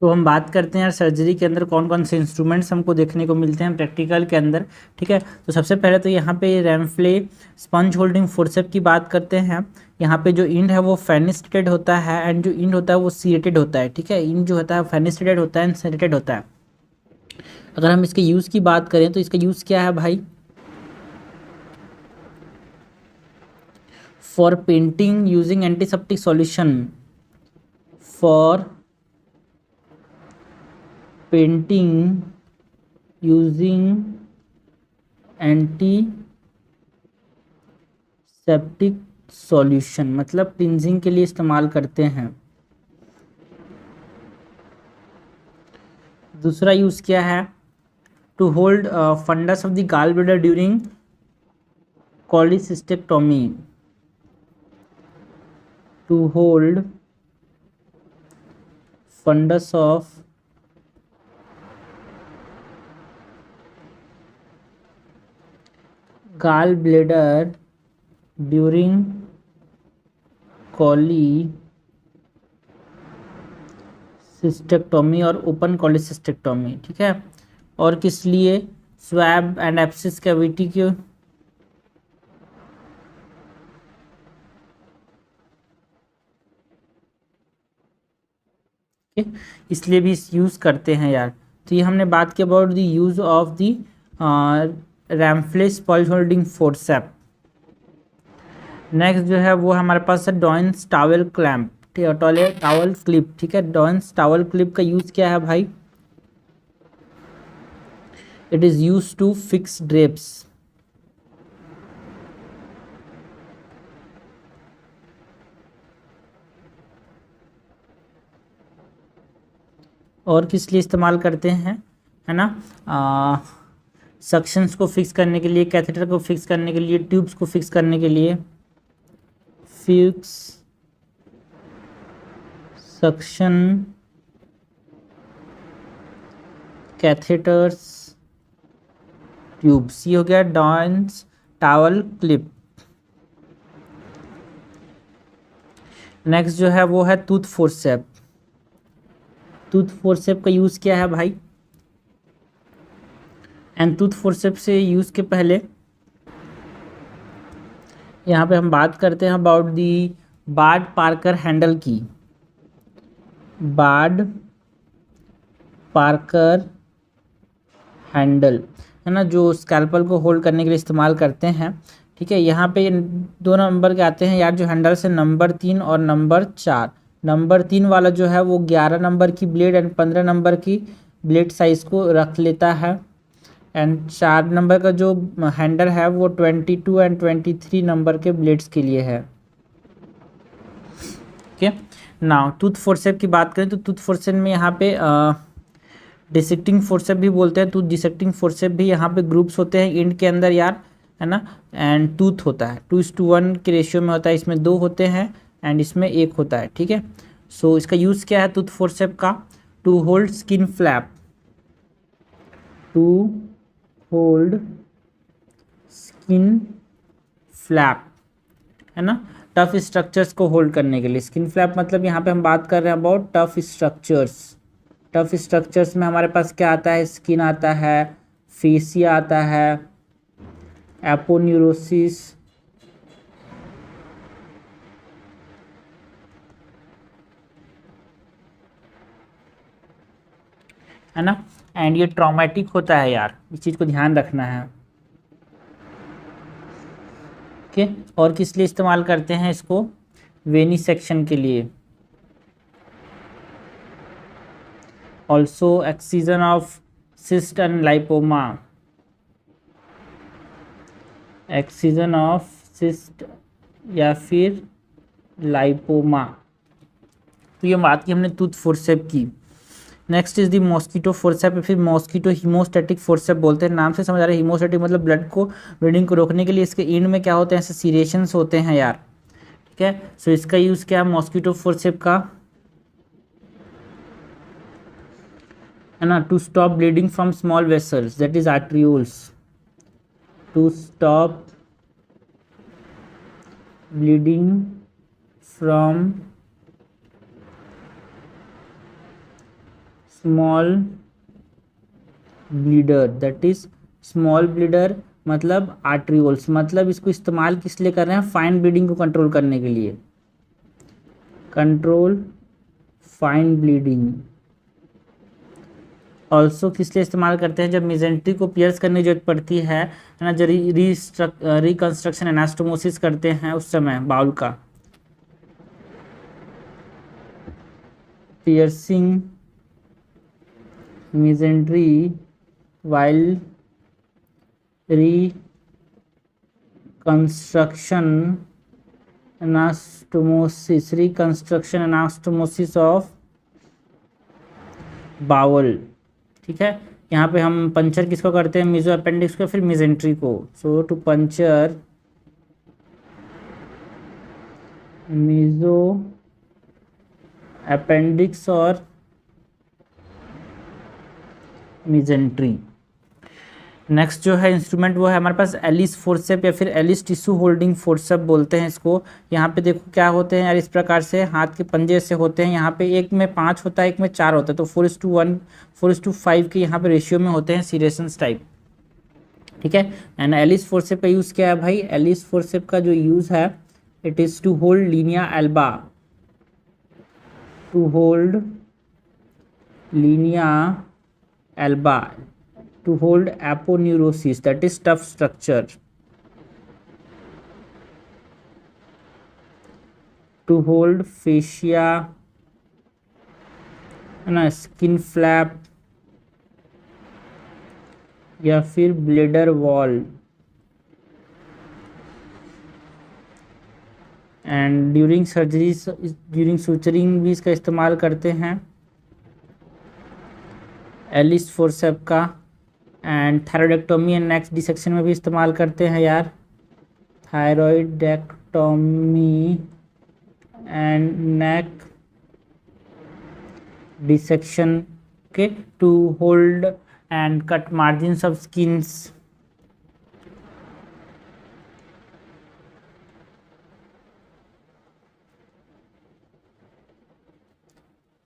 तो हम बात करते हैं यार सर्जरी के अंदर कौन कौन से इंस्ट्रूमेंट्स हमको देखने को मिलते हैं प्रैक्टिकल के अंदर। ठीक है, तो सबसे पहले तो यहाँ पे रैमफ्ले स्पंज होल्डिंग फोर्सेप की बात करते हैं। यहाँ पे जो इंड है वो फेनिस्टेटेड होता है एंड जो इंड होता है वो सीरेटेड होता है। ठीक है, इंड जो होता है फेनिस्टेटेड होता है एंड सीरेटेड होता है। अगर हम इसके यूज़ की बात करें तो इसका यूज़ क्या है भाई? For painting using antiseptic solution, for painting using antiseptic solution, मतलब क्लिनजिंग के लिए इस्तेमाल करते हैं। दूसरा यूज़ क्या है? To hold fundus of the gall bladder during cholecystectomy, to hold fundus of gallbladder during cholecystectomy और ओपन cholecystectomy। ठीक है, और किस लिए? स्वैब एंड एप्सिस कैविटी के इसलिए भी यूज़ करते हैं यार। तो ये हमने बात की about the use of the Rampley sponge holding forceps. Next जो है वो हमारे पास है Doyen's towel clamp, towel clip. ठीक है, डॉइंस टावल क्लिप का यूज़ क्या है भाई? It is use to fix drapes. और किस लिए इस्तेमाल करते हैं, है ना? सक्शंस को फिक्स करने के लिए, कैथेटर को फिक्स करने के लिए, ट्यूब्स को फिक्स करने के लिए। फिक्स सक्शन कैथेटर्स ट्यूब्स, ये हो गया डॉइंस टावल क्लिप। नेक्स्ट जो है वो है टूथ फोर्सेप। टूथ फोर्सेप का यूज़ क्या है भाई? एंड टूथ फोर्सेप से यूज़ के पहले यहाँ पे हम बात करते हैं about the Bard Parker handle की। बार्ड पार्कर हैंडल, है ना, जो स्कैल्पल को होल्ड करने के लिए इस्तेमाल करते हैं। ठीक है, यहाँ पे दो नंबर के आते हैं यार जो हैंडल्स है, नंबर 3 और नंबर 4। नंबर 3 वाला जो है वो 11 नंबर की ब्लेड एंड 15 नंबर की ब्लेड साइज़ को रख लेता है। एंड 4 नंबर का जो हैंडल है वो 22 एंड 23 नंबर के ब्लेड्स के लिए है। ओके, नाउ टूथ फोर्सेप की बात करें तो टूथ फोर्सेप में यहाँ पे डिसेक्टिंग फोर्सेप भी बोलते हैं। टूथ डिसेक्टिंग फोर्सेप भी यहाँ पे ग्रुप्स होते हैं इंड के अंदर यार, है ना। एंड टूथ होता है 2:1 के रेशियो में होता है, इसमें 2 होते हैं एंड इसमें 1 होता है। ठीक है, सो इसका यूज़ क्या है टूथ फोर्सेप का? To hold skin flap, to hold skin flap, है ना, टफ स्ट्रक्चर्स को होल्ड करने के लिए। स्किन फ्लैप मतलब यहाँ पे हम बात कर रहे हैं about tough structures. Tough structures में हमारे पास क्या आता है? स्किन आता है, फेसिया आता है, एपोन्यूरोसिस, है ना, एंड ये ट्रॉमेटिक होता है यार, इस चीज़ को ध्यान रखना है। ओके, और किस लिए इस्तेमाल करते हैं इसको? वेनी सेक्शन के लिए। Also excision of cyst and lipoma, excision of cyst या फिर लाइपोमा। तो ये बात की हमने टूथ फोर्सेप की। Next is the mosquito forcep, फिर मॉस्किटो हीमोस्टैटिक फोर्सेप बोलते हैं। नाम से समझ आ रहा है हीमोस्टैटिक मतलब ब्लीडिंग को रोकने के लिए। इसके एंड में क्या होते हैं? ऐसे सीरेशंस होते हैं यार। ठीक है, सो इसका यूज़ क्या है मॉस्किटो फोर्सेप का? है ना, to stop bleeding from small vessels that is arterioles, to stop bleeding from small bleeder, that is small bleeder मतलब आर्ट्रियोल्स, मतलब इसको इस्तेमाल किस लिए कर रहे हैं, फाइन ब्लीडिंग को कंट्रोल करने के लिए, कंट्रोल फाइन ब्लीडिंग। ऑल्सो किस लिए इस्तेमाल करते हैं, जब मेजेंट्री को पियर्स करने की जरूरत पड़ती है ना, जो रिकंस्ट्रक्शन एनास्टोमोसिस करते हैं उस समय बाउल का, piercing mesentery while reconstruction anastomosis of bowel. ठीक है, यहाँ पे हम पंचर किसको करते हैं, मीजो अपेंडिक्स को, फिर मेजेंट्री को। सो टू पंचर मीजो अपेंडिक्स और मेजेंट्री। नेक्स्ट जो है इंस्ट्रूमेंट वो है हमारे पास एलिस फोर्सेप या फिर एलिस टिश्यू होल्डिंग फोर्सेप बोलते हैं इसको। यहाँ पे देखो क्या होते हैं यार, इस प्रकार से हाथ के पंजे से होते हैं, यहाँ पे एक में 5 होता है, एक में 4 होता है, तो 4:1 4:5 के यहाँ पे रेशियो में होते हैं सीरेशंस टाइप। ठीक है, एंड एलिस फोर्सेप का यूज़ क्या है भाई, एलिस फोर्सेप का जो यूज़ है, it is to hold linea alba, to hold linea alba, to hold aponeurosis, that is tough structure, to hold fascia है ना, स्किन फ्लैप या फिर bladder wall, and during surgery, during suturing भी इसका इस्तेमाल करते हैं एलिस फोर्सेप का, and thyroidectomy and neck dissection में भी इस्तेमाल करते हैं यार, थायरॉइडेक्टोमी एंड नेक डिसेक्शन के, to hold and cut margins of skins,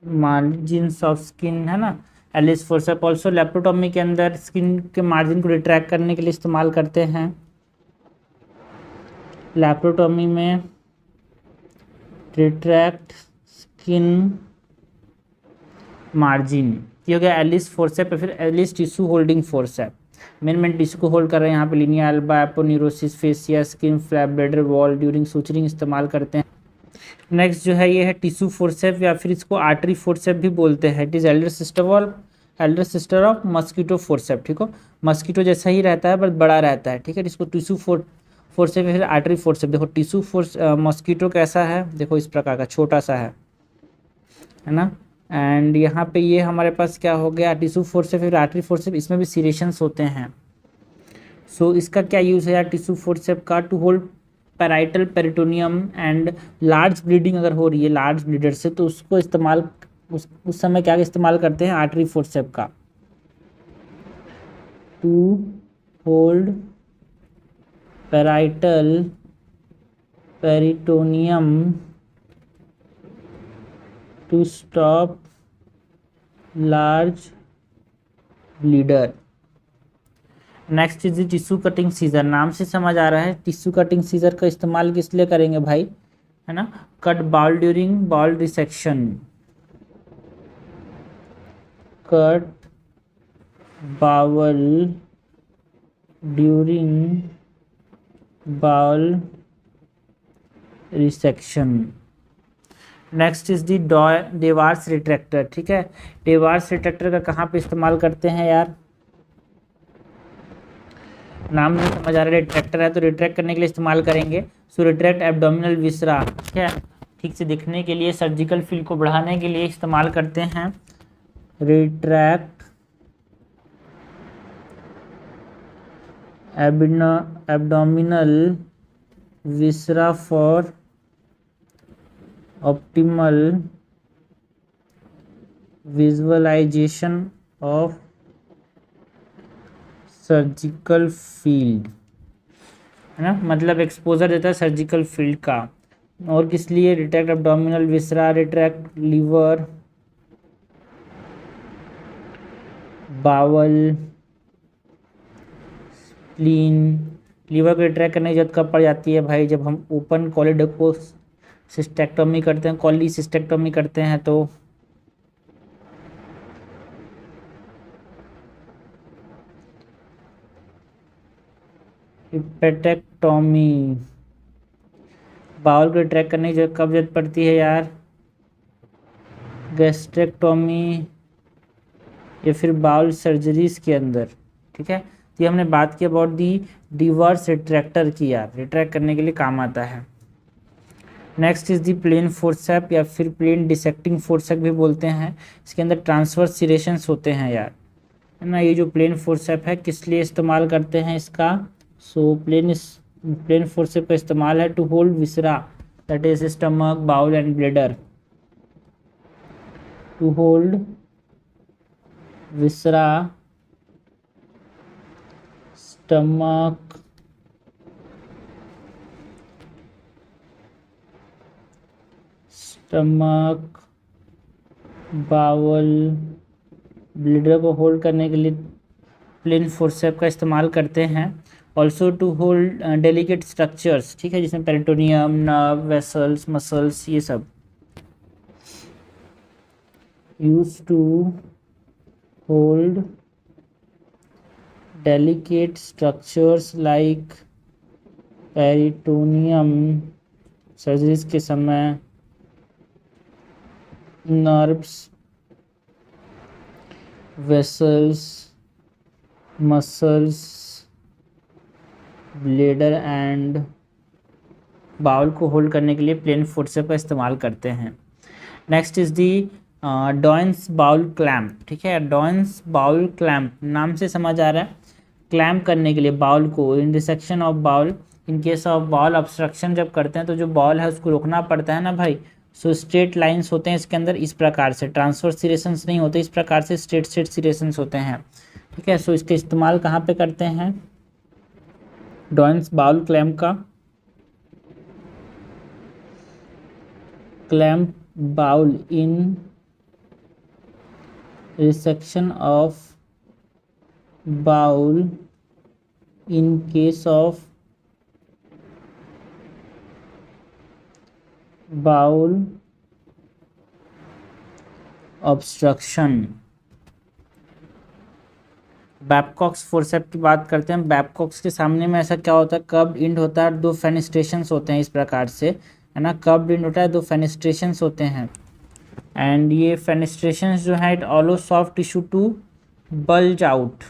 margins of skin है ना। एलिस फोर्सेप ऑल्सो लेप्रोटोमी के अंदर स्किन के मार्जिन को रिट्रैक्ट करने के लिए इस्तेमाल करते हैं। लेप्रोटोमी में रिट्रैक्ट स्किन मार्जिन, ये हो गया एलिस फोर्सेप। फिर Allis tissue holding forcep, main tissue को होल्ड कर रहे हैं यहाँ पे, linea alba, aponeurosis, fascia, skin flap, bladder wall, during suturing इस्तेमाल करते हैं। नेक्स्ट जो है ये है टिश्यू फोर्सेप या फिर इसको आर्टरी फोर्सेप भी बोलते हैं। It is elder sister of mosquito forcep. ठीक हो, मस्कीटो जैसा ही रहता है बट बड़ा रहता है। ठीक है, इसको टिश्यू फोर्सेप या फिर आर्टरी फोर्सेप। देखो टिश्यू मस्कीटो कैसा है, देखो इस प्रकार का छोटा सा है ना। एंड यहाँ पे ये हमारे पास क्या हो गया, टिश्यू फोर्सेप फिर आर्टरी फोर्सेप, इसमें भी सीरेशंस होते हैं। सो इसका क्या यूज़ है यार टिश्यू फोर्सेप का, to hold parietal peritoneum and large bleeding अगर हो रही है लार्ज ब्लीडर से, तो उसको इस्तेमाल उस समय क्या इस्तेमाल करते हैं, आर्टरी फोर्सेप का, to hold parietal peritoneum to stop large bleeder. Next is the tissue cutting scissor. नाम से समझ आ रहा है टिश्यू कटिंग सीजर का इस्तेमाल किस लिए करेंगे भाई, है ना, cut bowel during bowel dissection, cut bowel during bowel resection. Next is the Deaver's retractor. ठीक है, डेवार्स रिट्रैक्टर का कहाँ पे इस्तेमाल करते हैं यार, नाम नहीं समझ आ रहा है, रिट्रैक्टर है तो रिट्रैक्ट करने के लिए इस्तेमाल करेंगे। सो रिट्रैक्ट एब्डोमिनल विसरा, ठीक है, ठीक से दिखने के लिए, सर्जिकल फील्ड को बढ़ाने के लिए इस्तेमाल करते हैं। Retract abdominal viscera for optimal visualisation of surgical field, है ना, मतलब एक्सपोजर देता है सर्जिकल फील्ड का। और किस लिए, retract abdominal viscera, retract liver bowel, spleen. Liver को रिट्रैक्ट करने की जरूरत कब पड़ जाती है भाई? जब हम ओपन कोलिडोकोसिस्टेक्टोमी करते हैं, कोलिसिस्टेक्टोमी करते हैं तो। हिपेटेक्टोमी। बाउल को रिट्रैक्ट करने की कब जरूरत पड़ती है यार? गैस्ट्रेक्टोमी या फिर बाउल सर्जरीज के अंदर। ठीक है, तो ये हमने बात की अबाउट दी डिवर्स रिट्रैक्टर की यार, रिट्रैक्ट करने के लिए काम आता है। Next is the plain forcep या फिर प्लेन डिसेक्टिंग फोर्सेप भी बोलते हैं। इसके अंदर ट्रांसवर्स सिरेशंस होते हैं यार, है ना। ये जो प्लेन फोर्सेप है किस लिए इस्तेमाल करते हैं इसका? सो प्लेन फोर्सेप का इस्तेमाल है to hold viscera, that is stomach, bowel and bladder. To hold viscera, stomach, bowel, bladder को होल्ड करने के लिए प्लेन फोर्सेप का इस्तेमाल करते हैं। Also to hold delicate structures, ठीक है, जिसमें पेरिटोनियम, नर्व, वेसल्स, मसल्स, ये सब। Use to hold delicate structures like peritoneum, surgeries के समय, nerves, vessels, muscles, bladder and bowel को होल्ड करने के लिए प्लेन फोर्सेप का इस्तेमाल करते हैं। Next is the Doyen's bowel clamp. ठीक है, डॉइंस बाउल क्लैम्प नाम से समझ आ रहा है, क्लैम्प करने के लिए बाउल को in dissection of bowel, in case of bowel obstruction जब करते हैं तो जो बाउल है उसको रोकना पड़ता है ना भाई। सो स्ट्रेट लाइंस होते हैं इसके अंदर, इस प्रकार से ट्रांसवर्स सिरेशंस नहीं होते, इस प्रकार से स्ट्रेट सिरेशंस होते हैं। ठीक है, सो इसका इस्तेमाल कहाँ पे करते हैं? डॉइंस बाउल क्लैम्प का, clamp bowel in resection of bowel in case of bowel obstruction। Babcock's forceps की बात करते हैं। बैबकॉक्स के सामने में ऐसा क्या होता है? कर्व्ड इंड होता है, दो फेनिस्ट्रेशंस होते हैं इस प्रकार से, है ना। कर्व्ड इंड होता है, दो फेनिस्ट्रेशंस होते हैं, एंड ये फेनिस्ट्रेशंस जो है it allow soft tissue to bulge out.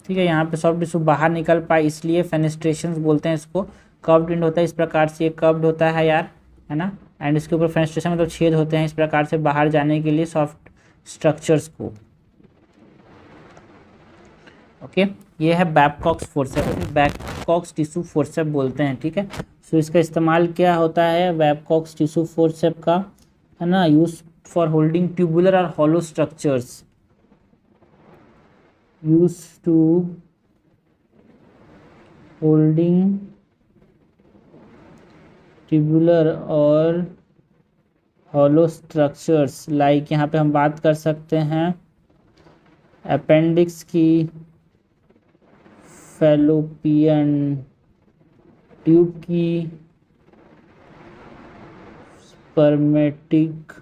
ठीक है, यहाँ पे सॉफ्ट टिश्यू बाहर निकल पाए इसलिए फेनिस्ट्रेशंस बोलते हैं इसको। कर्व्ड इंड होता है इस प्रकार से, ये कर्व्ड होता है यार, है ना, एंड इसके ऊपर फेनिस्ट्रेशन मतलब छेद होते हैं इस प्रकार से बाहर जाने के लिए सॉफ्ट स्ट्रक्चर्स को। ओके, ये है बैबकॉक्स फोर्सेप, बैबकॉक्स टिश्यू फोर्सेप बोलते हैं। ठीक है, सो इसका इस्तेमाल क्या होता है बैबकॉक्स टिश्यू फोर्सेप का, है ना? यूज फॉर होल्डिंग ट्यूबुलर और hollow structures, use to holding tubular और हॉलो स्ट्रक्चर्स, लाइक यहाँ पे हम बात कर सकते हैं अपेंडिक्स की, फैलोपियन ट्यूब की, स्पर्मेटिक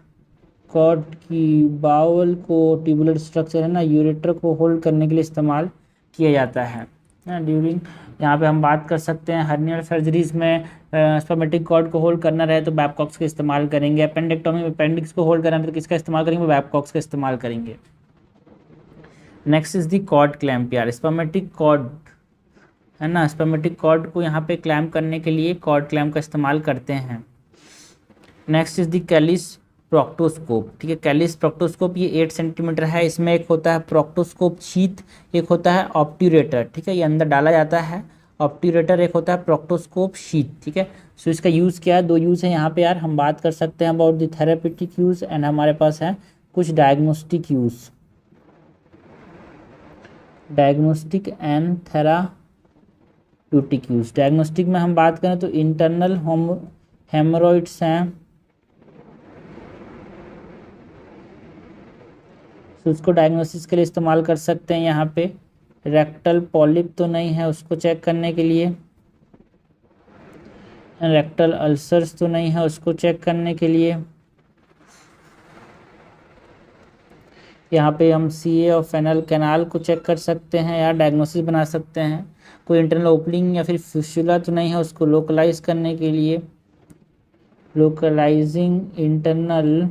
कॉर्ड की, बाउल को ट्यूबुलर स्ट्रक्चर है ना, यूरेटर को होल्ड करने के लिए इस्तेमाल किया जाता है ड्यूरिंग। यहाँ पे हम बात कर सकते हैं हर्नियल सर्जरीज में स्पर्मेटिक कॉर्ड को होल्ड करना रहे तो बैबकॉक्स का इस्तेमाल करेंगे। अपेंडेक्टोमी में अपेंडिक्स को होल्ड करना है तो किसका इस्तेमाल करेंगे? बैबकॉक्स का इस्तेमाल करेंगे। Next is the cord clamp यार, स्पर्मेटिक कॉर्ड, है ना, स्पर्मेटिक कॉर्ड को यहाँ पे क्लैम्प करने के लिए कॉर्ड क्लैम्प का इस्तेमाल करते हैं। Next is the Kallis proctoscope. ठीक है, कैलिस प्रोक्टोस्कोप ये 8 सेंटीमीटर है, इसमें एक होता है प्रोक्टोस्कोप शीट, एक होता है ऑब्ट्यूरेटर। ठीक है, ये अंदर डाला जाता है ऑब्ट्यूरेटर, एक होता है प्रोक्टोस्कोप शीट। ठीक है, सो इसका यूज़ क्या है? दो यूज़ है यहाँ पे यार, हम बात कर सकते हैं about the therapeutic use and हमारे पास है कुछ diagnostic use, diagnostic and therapeutic use. Diagnostic में हम बात करें तो इंटरनल हेमोरॉइड्स हैं, तो उसको डायग्नोसिस के लिए इस्तेमाल कर सकते हैं यहाँ पे। रेक्टल पॉलिप तो नहीं है उसको चेक करने के लिए, रेक्टल अल्सर्स तो नहीं है उसको चेक करने के लिए। यहाँ पे हम सीए और फेनल कैनाल को चेक कर सकते हैं या डायग्नोसिस बना सकते हैं। कोई इंटरनल ओपनिंग या फिर फिस्टुला तो नहीं है उसको लोकलाइज करने के लिए, लोकलाइजिंग इंटरनल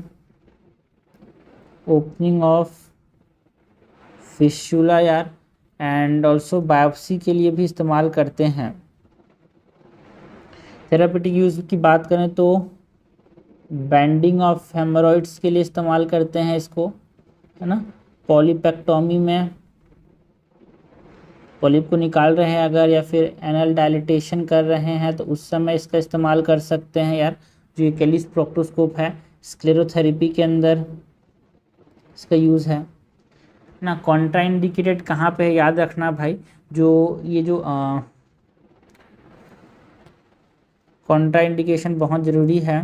ओपनिंग ऑफ फिस्टुला यार, एंड ऑल्सो बायोप्सी के लिए भी इस्तेमाल करते हैं। थेरापेटिक यूज़ की बात करें तो बैंडिंग ऑफ हेमोरॉइड्स के लिए इस्तेमाल करते हैं इसको, है ना। पॉलीपेक्टोमी में पॉलिप को निकाल रहे हैं अगर, या फिर एनल डायलिटेशन कर रहे हैं तो उस समय इसका इस्तेमाल कर सकते हैं यार। जो ये कैलिस प्रोक्टोस्कोप है, स्क्लेरोथेरेपी के अंदर इसका यूज़ है ना। कॉन्ट्राइंडिकेटेड कहाँ पे है याद रखना भाई, जो ये जो कॉन्ट्राइंडिकेशन बहुत ज़रूरी है।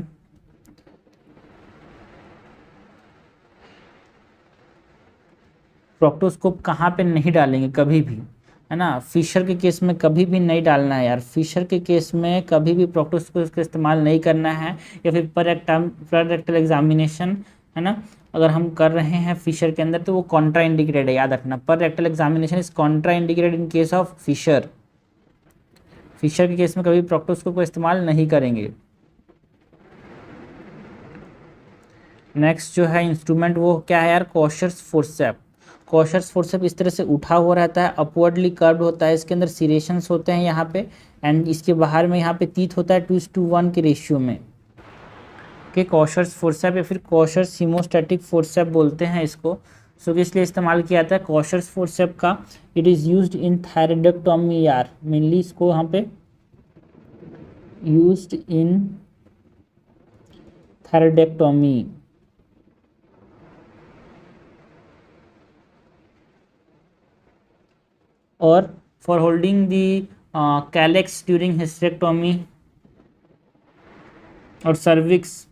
प्रोक्टोस्कोप कहाँ पे नहीं डालेंगे कभी भी, है ना। फिशर के केस में कभी भी नहीं डालना है यार, फिशर के केस में कभी भी प्रोक्टोस्कोप का इस्तेमाल नहीं करना है। या फिर पर रेक्टल एग्जामिनेशन, है ना, अगर हम कर रहे हैं फिशर के अंदर तो वो कॉन्ट्रा इंडिकेटेड है, याद रखना। पर rectal examination is contraindicated in case of fissure. Fissure के केस में कभी प्रोक्टोस्कोप का इस्तेमाल नहीं करेंगे। नेक्स्ट जो है इंस्ट्रूमेंट वो क्या है यार, कॉशर्स फोर्सेप। कॉशर्स फोर्सेप इस तरह से उठा हुआ रहता है, अपवर्डली कर्व्ड होता है, इसके अंदर सीरेशंस होते हैं यहाँ पे, एंड इसके बाहर में यहाँ पे तीत होता है 2:1 के रेशियो में। ओके, कॉशर्स फोर्सेप या फिर कॉशर्स हीमोस्टैटिक फोर्सेप बोलते हैं इसको। सो किस लिए इस्तेमाल किया जाता है कॉशर्स फोर्सेप का, it is used in thyroidectomy यार, मेनली इसको यहाँ पे यूज्ड इन थायरॉइडेक्टोमी। और for holding the calyx during hysterectomy और cervix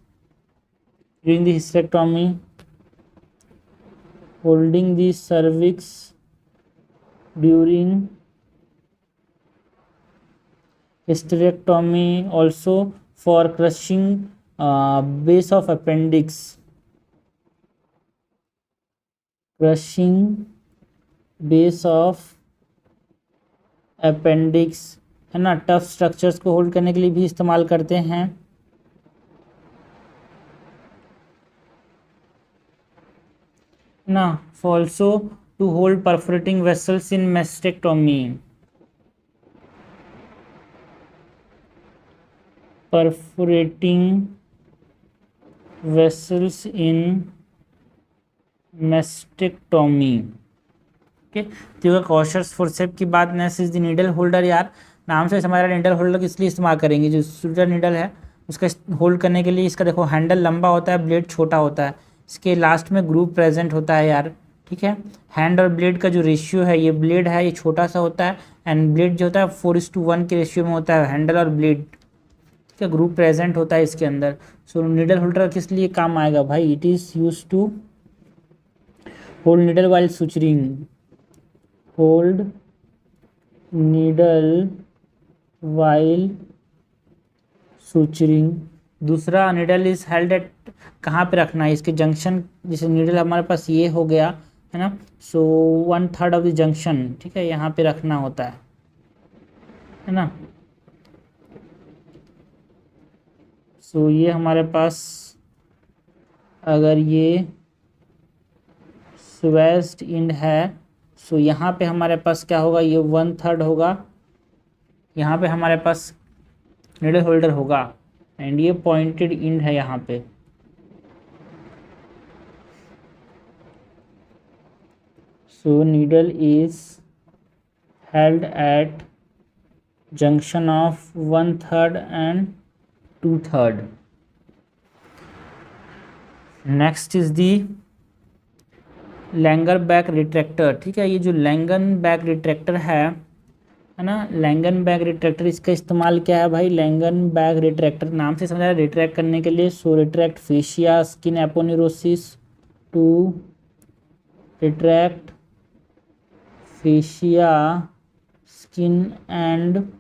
during the hysterectomy, holding the cervix during hysterectomy, also for crushing base of appendix, crushing base of appendix, है ना। Tough structures को hold करने के लिए भी इस्तेमाल करते हैं ना। Also to hold perforating vessels in mastectomy, perforating vessels in mastectomy। Okay, तो कॉशर्स फोर्सेप की बात। Next is the needle holder यार, नाम से हमारा नीडल होल्डर किस लिए इस्तेमाल करेंगे, जो सुटर नीडल है उसका होल्ड करने के लिए। इसका देखो हैंडल लंबा होता है, ब्लेड छोटा होता है, इसके लास्ट में ग्रूव प्रेजेंट होता है यार, ठीक है। हैंड और ब्लेड का जो रेशियो है, ये ब्लेड है ये छोटा सा होता है, एंड ब्लेड जो होता है 4:1 के रेशियो में होता है, हैंडल और ब्लेड का ग्रुप प्रेजेंट होता है इसके अंदर। सो नीडल होल्डर किस लिए काम आएगा भाई, it is use to hold needle while suturing, hold needle while suturing. दूसरा नीडल इज हेल्ड एट, कहाँ पे रखना है, इसके जंक्शन, जैसे नीडल हमारे पास ये हो गया है ना, सो 1/3 ऑफ द जंक्शन, ठीक है, यहाँ पे रखना होता है ना। सो ये हमारे पास अगर ये स्वेस्ट इंड है, सो यहाँ पे हमारे पास क्या होगा, ये 1/3 होगा, यहाँ पे हमारे पास नीडल होल्डर होगा, एंड ये पॉइंटेड इंड है यहाँ पे। So needle is held at junction of 1/3 and 2/3। Next is the Langenbeck retractor, ठीक है। ये जो लैंगन बैक रिट्रैक्टर है ना, लैंगन बैक रिट्रैक्टर, इसका इस्तेमाल क्या है भाई, लैंगन बैक रिट्रैक्टर नाम से समझा रिट्रैक्ट करने के लिए। So retract fascia skin aponeurosis to retract fascia, skin and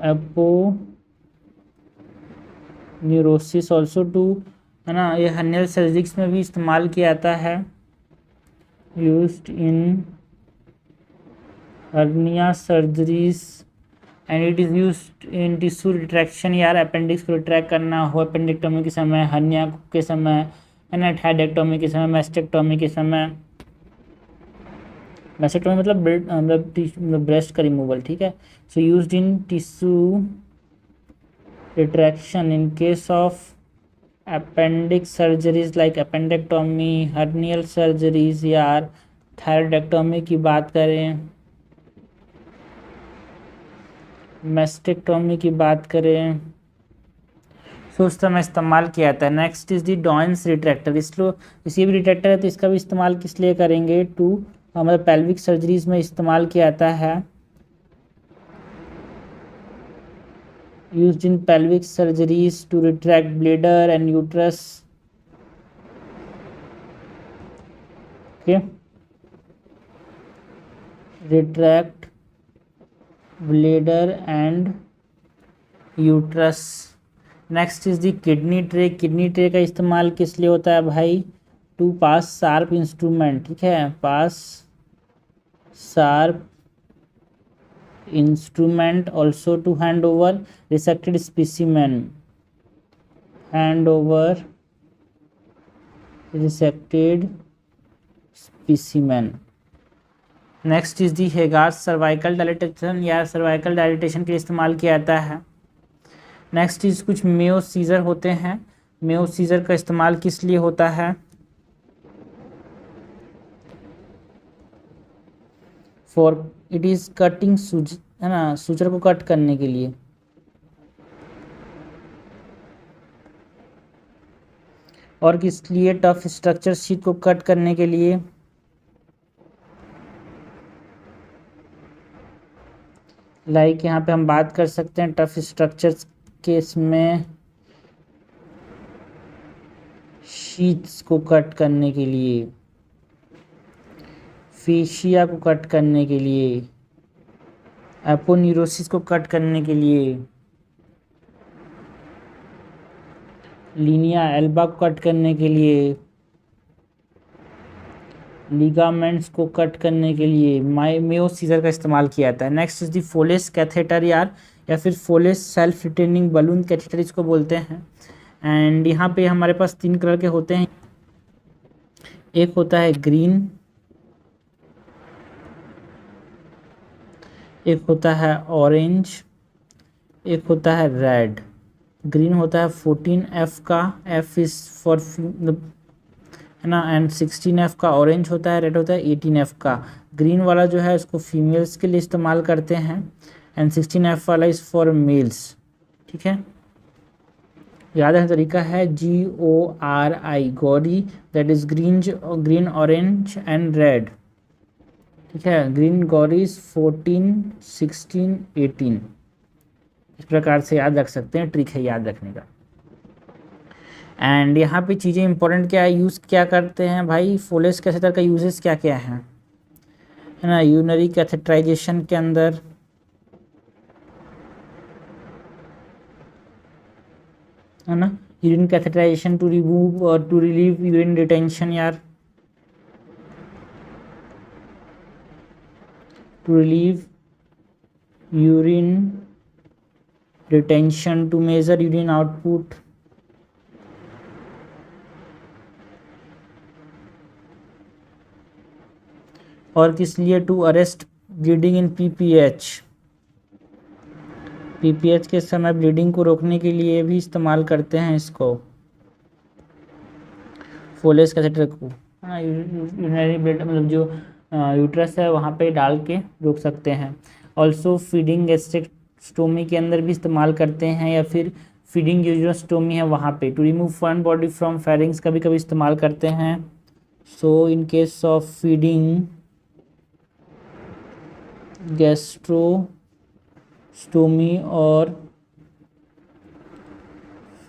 aponeurosis also to, है ना, ये हर्नियल सर्जिक्स में भी इस्तेमाल किया जाता है, used in hernia surgeries and it is used in tissue retraction, यार अपेंडिक्स को रिट्रैक्ट करना हो अपेंडिक्टोमी के समय, हर्निया के समय, है ना, थायडेक्टोमी के समय, मैस्टेक्टोमी के समय। मैस्टेक्टोमी मतलब ब्रेस्ट का रिमूवल, ठीक है। सो used in tissue retraction in case of appendix surgeries like appendectomy, hernial surgeries, यार थायरॉइडेक्टोमी की बात करें, मैस्टेक्टोमी की बात करें, सो उस समय इस्तेमाल किया जाता है। नेक्स्ट इज दी डॉइंस रिट्रैक्टर, इसी भी रिट्रैक्टर है तो इसका भी इस्तेमाल किस लिए करेंगे, टू हमारे पेल्विक सर्जरीज में इस्तेमाल किया जाता है, used in pelvic surgeries to retract bladder and uterus, okay, retract bladder and uterus. Next is the kidney tray, kidney tray का इस्तेमाल किस लिए होता है भाई, टू पास शार्प इंस्ट्रूमेंट, ठीक है, pass sharp instrument, also to hand over resected specimen, hand over resected specimen. Next is the Hegar's cervical dilatation, या सर्वाइकल डायलेटेशन के लिए इस्तेमाल किया जाता है। नेक्स्ट इज कुछ मेयो सीजर होते हैं, मेयो सीजर का इस्तेमाल किस लिए होता है, फॉर इट इज कटिंग सूज, है ना, सूचर को कट करने के लिए, और किस लिए, टफ स्ट्रक्चर शीट को कट करने के लिए, लाइक यहाँ पे हम बात कर सकते हैं टफ स्ट्रक्चर्स केस में शीट्स को कट करने के लिए, फेशिया को कट करने के लिए, एपोन्यूरोसिस को कट करने के लिए, लीनिया एल्बा को कट करने के लिए, लिगामेंट्स को कट करने के लिए मेयो सीजर का इस्तेमाल किया जाता है। नेक्स्ट इज दी फोलेस कैथेटर, यार या फिर फोलेस सेल्फ रिटेनिंग बलून कैथेटर इसको बोलते हैं। एंड यहाँ पे हमारे पास 3 कलर के होते हैं, एक होता है ग्रीन, एक होता है ऑरेंज, एक होता है रेड। ग्रीन होता है 14F का, F इज फॉर, है ना, एंड 16F का। ऑरेंज होता है, रेड होता है 18F का। ग्रीन वाला जो है उसको फीमेल्स के लिए इस्तेमाल करते हैं एंड 16F वाला इज़ फॉर मेल्स, ठीक है। याद रखने तरीका है GORI, Gauri, that is green orange and red, ठीक है। ग्रीन गौरीज 14, 16, 18, इस प्रकार से याद रख सकते हैं, ट्रिक है याद रखने का। एंड यहाँ पे चीज़ें इंपॉर्टेंट क्या है, यूज़ क्या करते हैं भाई, फोलेस कैथेटर का यूजेस क्या क्या है ना, यूरिनरी कैथेटराइजेशन के अंदर, है ना, यूरिन कैथेटराइजेशन टू रिमूव और टू रिलीव यूरिन रिटेंशन, यार to relieve urine retention, to measure urine output, और किस लिए, to arrest bleeding in PPH, PPH के समय ब्लीडिंग को रोकने के लिए भी इस्तेमाल करते हैं इसको, फोलेस कैथेटर को, हाँ, यूरिनरी ब्लड मतलब जो यूट्रस है वहाँ पे डाल के रोक सकते हैं। ऑल्सो फीडिंग गैस्ट्रेक्टोमी के अंदर भी इस्तेमाल करते हैं, या फिर फीडिंग यूरोस्टोमी है वहाँ पे, to remove foreign body from pharynx कभी कभी इस्तेमाल करते हैं। So in case of feeding gastrostomy और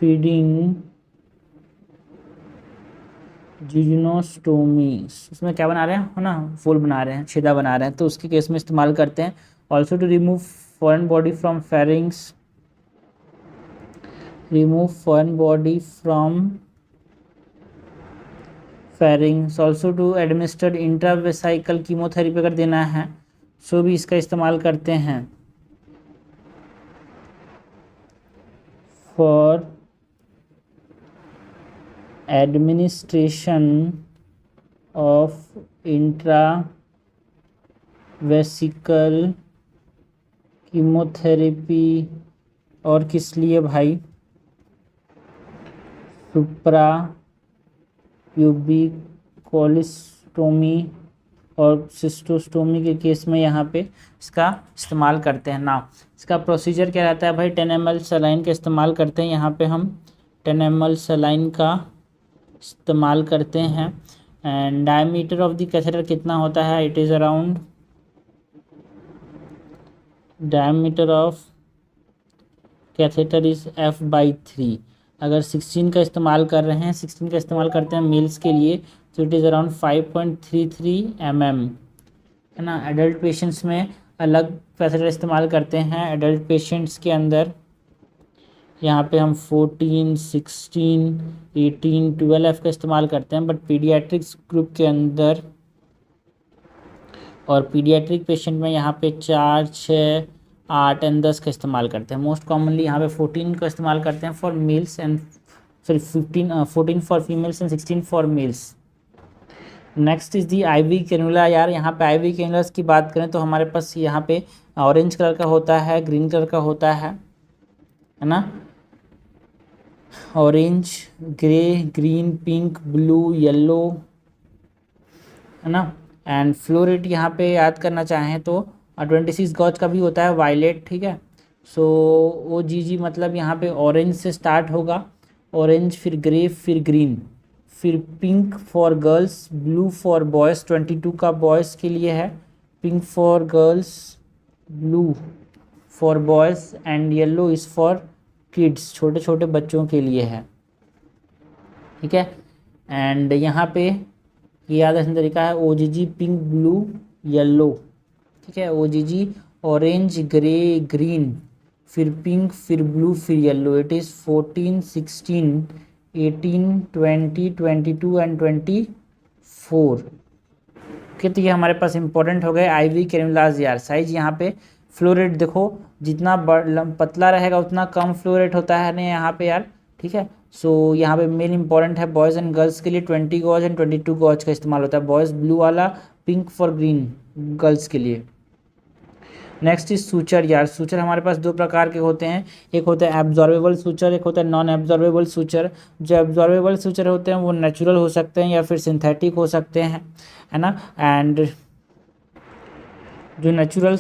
फीडिंग जिज्नोस्टोमी, उसमें क्या बना रहे हैं, है ना, फूल बना रहे हैं, छेदा बना रहे हैं, तो उसके केस में इस्तेमाल करते हैं। Also to remove foreign body from pharynx, remove foreign body from pharynx, also to administered intravesical chemotherapy अगर देना है सो भी इसका इस्तेमाल करते हैं। For administration of intravesical chemotherapy, और किस लिए भाई, सुप्रा प्यूबिक कोलिस्टोमी और सिस्टोस्टोमी के केस में यहाँ पे इसका इस्तेमाल करते हैं। ना इसका प्रोसीजर क्या रहता है भाई, 10 ml सलाइन का इस्तेमाल करते हैं। यहाँ पे हम 10 ml सलाइन का इस्तेमाल करते हैं। And diameter of the catheter कितना होता है, it is around, diameter of catheter is f/3। अगर 16 का इस्तेमाल कर रहे हैं, 16 का इस्तेमाल करते हैं मेल्स के लिए, तो इट इज़ अराउंड 5.33 mm, है ना। एडल्ट पेशेंट्स में अलग कैथेटर इस्तेमाल करते हैं। एडल्ट पेशेंट्स के अंदर यहाँ पे हम 14, 16, 18, 12 का इस्तेमाल करते हैं, बट पीडियाट्रिक्स ग्रुप के अंदर और पीडियाट्रिक पेशेंट में यहाँ पे 4, 6, 8 एंड 10 का इस्तेमाल करते हैं। मोस्ट कॉमनली यहाँ पे 14 का इस्तेमाल करते हैं for mails and 14 for females and 16 for mails. Next is the IV cannula. यार यहाँ पे IV कैनुलास की बात करें तो हमारे पास यहाँ पे ऑरेंज कलर का होता है, ग्रीन कलर का होता है ना, orange, grey, green, pink, blue, yellow, है ना। एंड फ्लो रेट यहाँ पे याद करना चाहें तो 26 गॉज का भी होता है, वायलेट, ठीक है। सो OGG मतलब यहाँ पे ऑरेंज से स्टार्ट होगा, ऑरेंज, फिर ग्रे, फिर ग्रीन, फिर pink for girls, blue for boys, 22 का बॉयज़ के लिए है, pink for girls, blue for boys and yellow is for kids, छोटे छोटे बच्चों के लिए है, ठीक है। एंड यहाँ पे ये याद रखने तरीका है, OGG पिंक, ब्लू, येलो, ठीक है। OGG ऑरेंज, ग्रे, ग्रीन, फिर पिंक, फिर ब्लू, फिर yellow. It is 14, 16, 18, 20, 22 and 24। Okay, तो ये हमारे पास इंपॉर्टेंट हो गए IV कैनुलास। यार साइज यहाँ पे फ्लो रेट देखो, जितना पतला रहेगा उतना कम फ्लो रेट होता है ना यहाँ पे यार, ठीक है। सो यहाँ पे मेन इंपॉर्टेंट है बॉयज़ एंड गर्ल्स के लिए 20 गॉज एंड 22 गॉज का इस्तेमाल होता है। बॉयज़ ब्लू वाला, पिंक फॉर ग्रीन गर्ल्स के लिए। Next is suture. यार सूचर हमारे पास दो प्रकार के होते हैं, एक होता है एब्जॉर्बेबल सूचर, एक होता है नॉन एब्जॉर्बेबल सूचर। जो एब्जॉर्बेबल सूचर होते हैं वो नेचुरल हो सकते हैं या फिर सिंथेटिक हो सकते हैं, है ना। एंड जो नेचुरल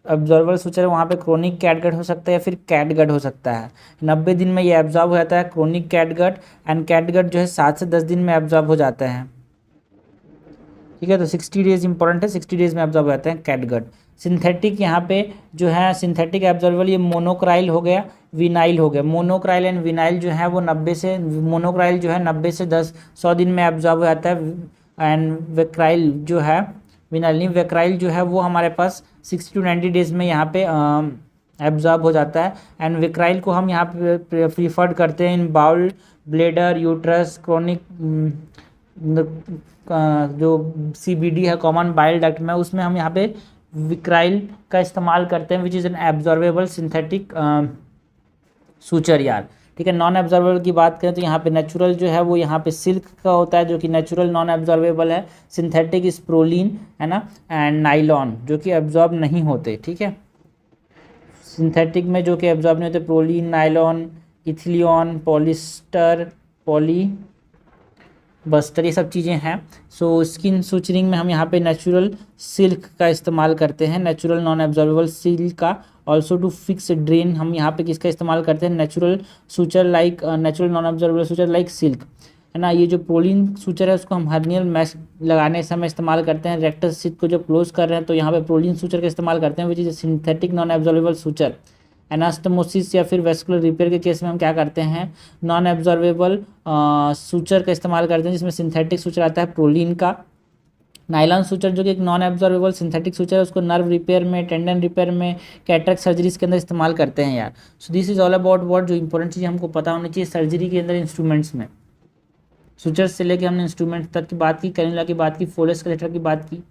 एब्जॉर्बल सूचर है वहाँ पे क्रोनिक कैटगट हो सकता है या फिर कैटगट हो सकता है। 90 दिन में ये एब्जॉर्ब हो जाता है क्रोनिक कैटगट, एंड कैटगट जो है 7 से 10 दिन में एब्जॉर्ब हो जाता है, ठीक है। तो 60 डेज इंपॉर्टेंट है, 60 डेज में एब्जॉर्ब हो जाते हैं कैटगट। सिंथेटिक यहाँ पे जो है सिंथेटिक एब्जॉर्बल, ये मोनोक्राइल हो गया, विनाइल हो गया। मोनोक्राइल एंड विनाइल जो है वो 90 से, मोनोक्राइल जो है 90 से 100 दिन में एब्जॉर्ब हो जाता है, एंड वेक्राइल जो है, विनाइल नहीं, वेक्राइल जो है वो हमारे पास 60 to 90 डेज में यहाँ पे एब्जॉर्ब हो जाता है। एंड वेक्राइल को हम यहाँ पे प्रीफर्ड करते हैं इन बाउल, ब्लेडर, यूट्रस, क्रोनिक जो CBD है, कॉमन बाइल डक्ट में, उसमें हम यहाँ पे विक्राइल का इस्तेमाल करते हैं, which is an absorbable synthetic suture. यार ठीक है। नॉन एब्जॉर्बेबल की बात करें तो यहाँ पे नेचुरल जो है वो यहाँ पे सिल्क का होता है, जो कि नेचुरल नॉन एब्जॉर्बेबल है। सिंथेटिक इज प्रोलीन, है ना, एंड नाइलॉन जो कि एब्जॉर्ब नहीं होते, ठीक है। सिंथेटिक में जो कि एब्जॉर्ब नहीं होते, प्रोलीन, नाइलॉन, इथिलियन, पॉलिस्टर, पॉलीबस्टर, ये सब चीज़ें हैं। सो स्किन सूचरिंग में हम यहाँ पे नेचुरल सिल्क का इस्तेमाल करते हैं, नेचुरल नॉन एब्जॉर्बेबल सिल्क का। ऑल्सो टू फिक्स ड्रेन हम यहाँ पे किसका इस्तेमाल करते हैं, natural suture like, natural non absorbable suture like silk, है ना। ये जो प्रोलीन सूचर है उसको हम हर्नियल मैश लगाने समय इस्तेमाल करते हैं। रेक्टस सिथ को जब क्लोज कर रहे हैं तो यहाँ पे प्रोलीन सूचर का इस्तेमाल करते हैं, which is synthetic non absorbable suture, anastomosis या फिर वेस्कुलर रिपेयर के केस में हम क्या करते हैं, नॉन एब्जॉर्बेबल सूचर का इस्तेमाल करते हैं, जिसमें सिंथेटिक सूचर आता है प्रोलीन का। नाइलॉन सूचर जो कि एक नॉन एब्जॉर्बेबल सिंथेटिक सूचर है, उसको नर्व रिपेयर में, टेंडन रिपेयर में, कैटरेक्ट सर्जरीज के अंदर इस्तेमाल करते हैं यार। So this is all about what, जो इंपॉर्टेंट चीज़ हमको पता होनी चाहिए सर्जरी के अंदर इंस्ट्रूमेंट्स में। सूचर से लेके हमने इंस्ट्रूमेंट तक की बात की, कैनुला की बात की, फोलेस कलेक्टर की बात की,